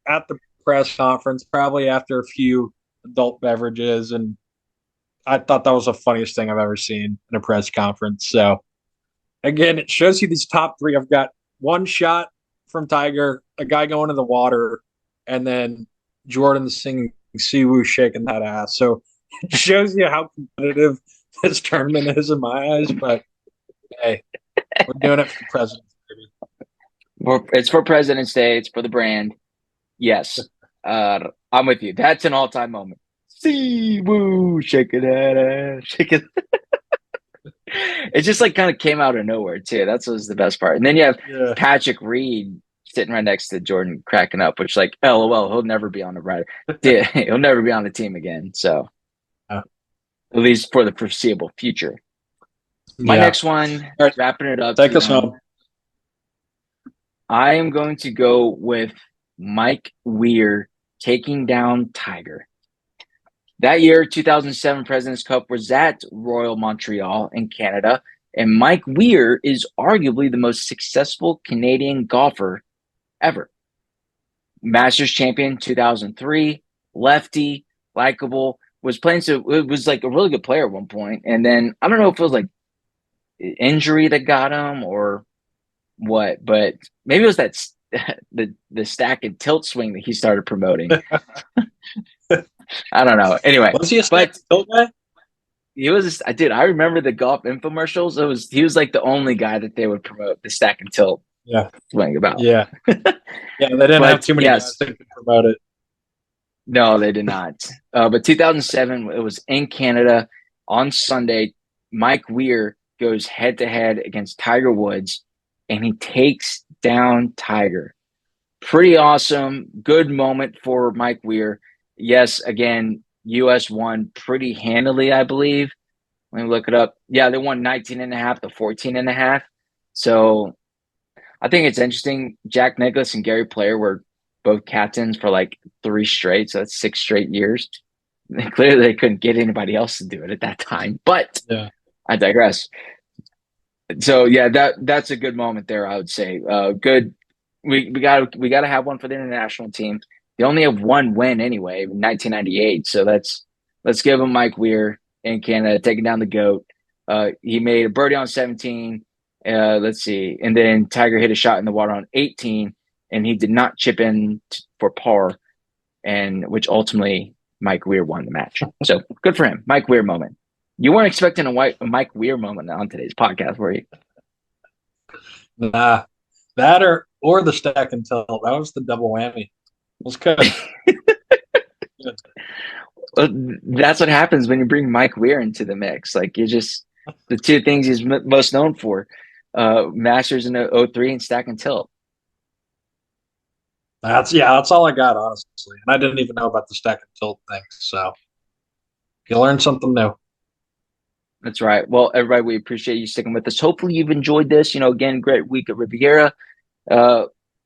at the press conference, probably after a few adult beverages. And I thought that was the funniest thing I've ever seen in a press conference. So again, it shows you these top three. I've got one shot from Tiger, a guy going in the water, and then Jordan singing Siwoo shaking that ass. So it shows you how competitive this tournament is in my eyes. But hey, we're doing it for the president, baby. It's for President's Day. It's for the brand. Yes, I'm with you. That's an all-time moment. See, woo, shake it, shake it. It just like kind of came out of nowhere too. That's what was the best part. And then you have Yeah. Patrick Reed sitting right next to Jordan cracking up, which like LOL, he'll never be on the right. He'll never be on the team again. So at least for the foreseeable future. My Yeah. next one, All right. wrapping it up, Take us home. I am going to go with Mike Weir taking down Tiger. That year, 2007 President's Cup was at Royal Montreal in Canada, and Mike Weir is arguably the most successful Canadian golfer ever. Masters champion 2003, lefty, likable, was playing so it was like a really good player at one point, and then I don't know if it was like injury that got him or what, but maybe it was that the stack and tilt swing that he started promoting. I don't know. Anyway, Was he a stack but and tilt guy? he was. I did. I remember the golf infomercials. He was like the only guy that they would promote the stack and tilt Yeah. swing about. Yeah. Yeah. They didn't have But too many guys yes, that could promote it. no, they did not. But 2007, it was in Canada on Sunday. Mike Weir goes head to head against Tiger Woods, and he takes down Tiger. Pretty awesome. Good moment for Mike Weir. Yes, again, US won pretty handily, I believe. Let me look it up. Yeah, they won 19 and a half to 14 and a half. So I think it's interesting. Jack Nicklaus and Gary Player were both captains for like 3 straight. So that's 6 straight years. Clearly, they couldn't get anybody else to do it at that time. But Yeah. I digress. So yeah, that's a good moment there. I would say. Good. We got to have one for the international team. They only have one win anyway, 1998. So let's give him Mike Weir in Canada taking down the goat. He made a birdie on 17. Let's see, and then Tiger hit a shot in the water on 18, and he did not chip in for par, and which ultimately Mike Weir won the match. So good for him, Mike Weir moment. You weren't expecting a Mike Weir moment on today's podcast, were you? Nah. That or the stack and tilt. That was the double whammy. It was good. Well, that's what happens when you bring Mike Weir into the mix. Like you just the two things he's most known for: Masters in '03 and stack and tilt. That's all I got, honestly. And I didn't even know about the stack and tilt thing. So you learn something new. That's right. Well, everybody, we appreciate you sticking with us. Hopefully, you've enjoyed this. Again, great week at Riviera.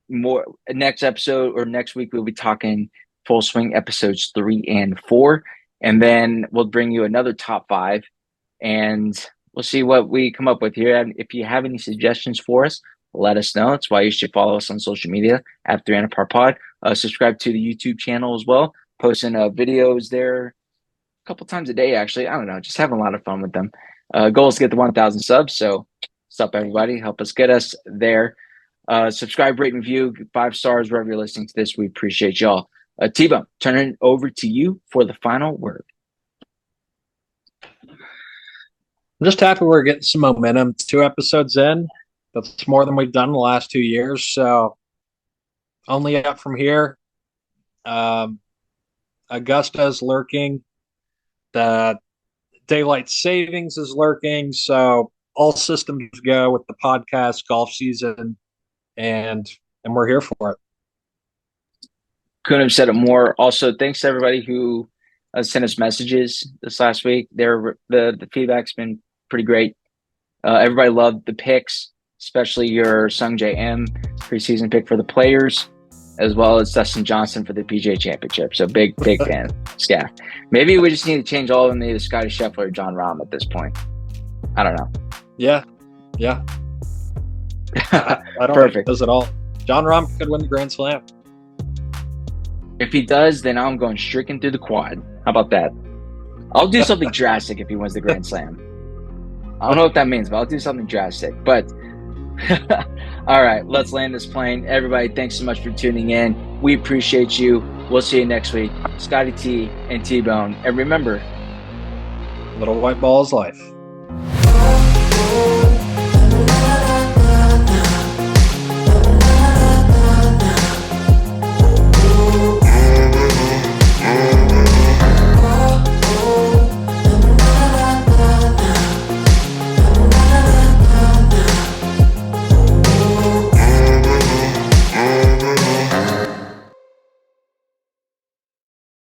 More next episode or next week, we'll be talking Full Swing episodes 3 and 4, and then we'll bring you another top 5, and we'll see what we come up with here. And if you have any suggestions for us, let us know. That's why you should follow us on social media at 3 Under Par Pod. Subscribe to the YouTube channel as well. Posting videos there a couple times a day, actually. I don't know, just having a lot of fun with them. Goal is to get the 1,000 subs. So, what's up, everybody? Help us get us there. Subscribe, rate, and review. 5 stars wherever you're listening to this. We appreciate y'all. T-Bone, turning it over to you for the final word. I'm just happy we're getting some momentum. 2 episodes in. That's more than we've done in the last 2 years. So only up from here. Augusta is lurking. The daylight savings is lurking. So all systems go with the podcast golf season, and we're here for it. Couldn't have said it more. Also, thanks to everybody who sent us messages this last week. The feedback's been pretty great. Everybody loved the picks, especially your Sung J M preseason pick for the players, as well as Dustin Johnson for the PGA Championship. So big fan. Yeah. Maybe we just need to change all of them to Scotty Scheffler or John Rahm at this point. I don't know. Yeah. I don't Perfect. think it does it all. John Rahm could win the Grand Slam. If he does, then I'm going stricken through the quad. How about that? I'll do something drastic if he wins the Grand Slam. I don't know what that means, but I'll do something drastic. But all right, let's land this plane. Everybody, thanks so much for tuning in. We appreciate you. We'll see you next week. ScottyTee and T-Bone. And remember, Little white ball is life.